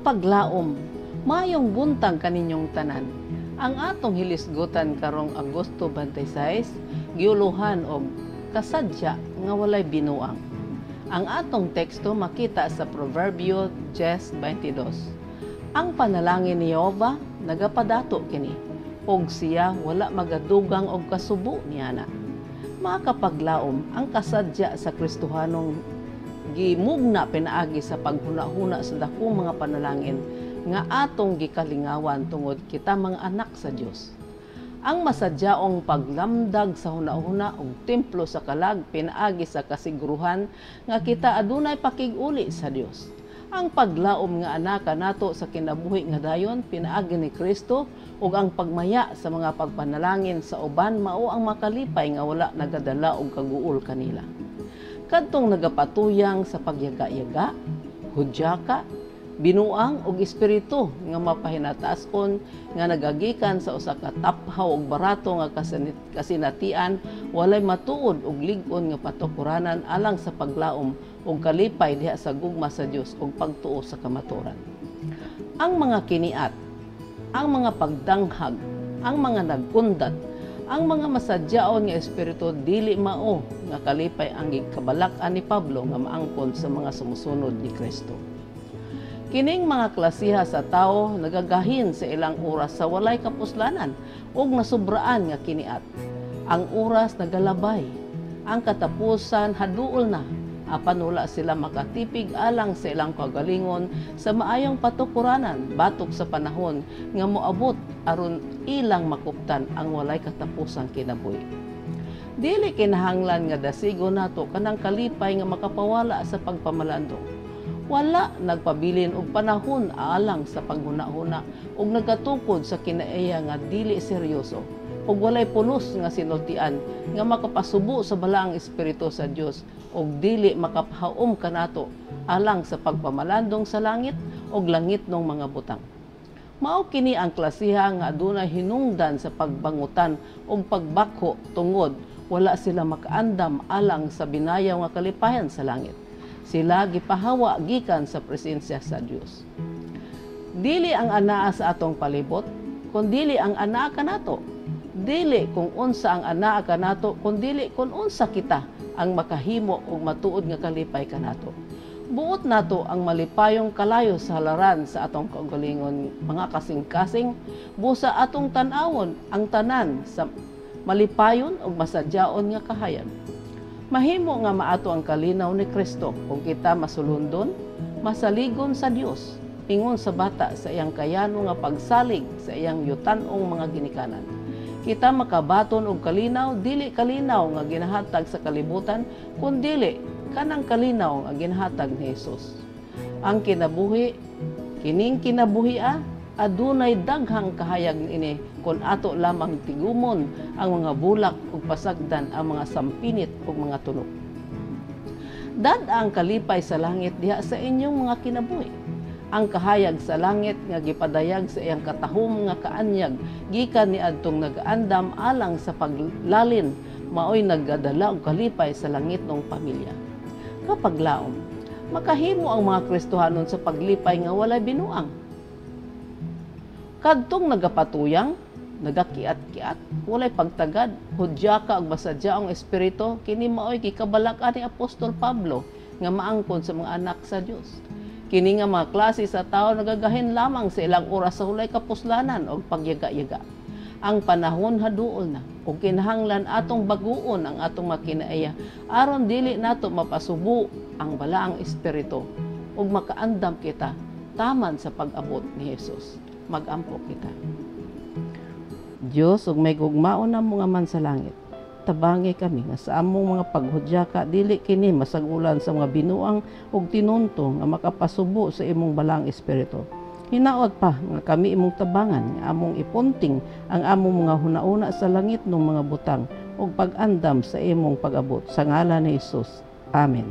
Kapaglaom, mayong buntag kaninyong tanan. Ang atong hilisgutan karong Agosto 26, giuluhan og kasadya nga walay binuang. Ang atong teksto makita sa Proverbio 10:22. Ang panalangin ni Jehova nagapadato kini, og siya wala magadugang og kasubo niana. Mga kapaglaom, ang kasadya sa Kristohanong gimugna pinaagi sa paghuna-huna sa dakong mga panalangin nga atong gikalingawan tungod kita mga anak sa Dios. Ang masadyaong paglamdag sa huna-huna og templo sa kalag pinaagi sa kasiguruhan nga kita adunay pakig-uli sa Dios. Ang paglaom nga anaka nato sa kinabuhi nga dayon pinaagi ni Kristo ug ang pagmaya sa mga pagpanalangin sa uban mao ang makalipay nga wala nagadala og kaguol kanila. Kadtong nagapatuyang sa pagyaga-yaga, hudyaka, binuang ug espiritu nga mapahinatason nga nagagikan sa usa ka taphaw ug barato nga kasinatian walay matuod ug lig-on nga patukuranan alang sa paglaom ug kalipay diha sa gugma sa Dios ug pagtuo sa kamatuoran. Ang mga kiniat, ang mga pagdanghag, ang mga nagkundat, ang mga masadyaon nga espiritu dili mao nga kalipay ang gikabalak-an ni Pablo nga maangkon sa mga sumusunod ni Kristo. Kining mga klasiha sa tao nagagahin sa ilang oras sa walay kapuslanan ug nasubraan nga kiniat. Ang oras nagalabay, ang katapusan haduol na, apan wala sila makatipig alang sa ilang kagalingon sa maayong patukuranan batok sa panahon nga moabot aron ilang makuptan ang walay katapusang kinabuhi. Dili kinahanglan nga dasigo nato kanang kalipay nga makapawala sa pagpamalandong. Wala nagpabilin og panahon alang sa paghuna-huna ug nagatukod sa kinaiya nga dili seryoso ug walay pulos nga sinultian nga makapasubo sa balaang espiritu sa Dios ug dili makapahaom kanato alang sa pagpamalandong sa langit ug langitnong mga butang. Mao kini ang klasiha nga adunay hinungdan sa pagbangutan ug pagbakho tungod wala sila makaandam alang sa binayaw nga kalipayan sa langit. Sila gipahawa gikan sa presensya sa Dios. Dili ang anaa sa atong palibot, kundi ang anaa kanato. Dili kung unsa ang anaa kanato, kundi kung unsa kita ang makahimo og matuod nga kalipay kanato. Buot nato ang malipayong kalayo sa halaran sa atong kaugalingon, mga kasing-kasing, busa atong tan-awon ang tanan sa malipayon ug masadyaon nga kahayag. Mahimo nga maato ang kalinaw ni Kristo kung kita masulundon, masaligon sa Dios, ingon sa bata sa iyang kayano nga pagsalig sa iyang yutan-ong mga ginikanan. Kita makabaton og kalinaw, dili kalinaw nga ginahatag sa kalibutan, kundi kanang kalinaw nga ginahatag ni Hesus. Ang kinabuhi, kining kinabuhia, adunay daghang kahayag ini kung ato lamang tigumon ang mga bulak ug pasagdan ang mga sampinit ug mga tunok. Dad ang kalipay sa langit diha sa inyong mga kinabuhi. Ang kahayag sa langit nga gipadayag sa iyang katahom nga kaanyag gikan ni adtong nagaandam alang sa paglalin maoy nagdala og kalipay sa langitnong pamilya. Kapaglaom, makahimo ang mga Kristohanon sa paglipay nga walay binuang. Kadtong nagapatuyang, nagakiat-kiat, walay pagtagad, hudyaka ug masadyaong espiritu, kini maoy gikabalak-an ni Apostol Pablo nga maangkon sa mga anak sa Dios. Kini nga mga klase sa tao nagagahin lamang sa ilang oras sa hulay kapuslanan o pagyaga-yaga. Ang panahon haduol na ug kinahanglan atong baguon ang atong makinaaya aron dili nato mapasubo ang balaang espiritu ug makaandam kita taman sa pag-abot ni Hesus. Mag-ampo kita. Dios ug may gugmaon na mga man sa langit. Tabangi kami nga sa among mga paghudyaka dili kini masagulan sa mga binuang ug tinunto nga makapasubo sa imong balang espiritu. Hinaot pa nga kami imong tabangan nga among ipunting ang among mga hunauna sa langit ng mga butang ug pag-andam sa imong pag-abot sa ngalan ni Hesus. Amen.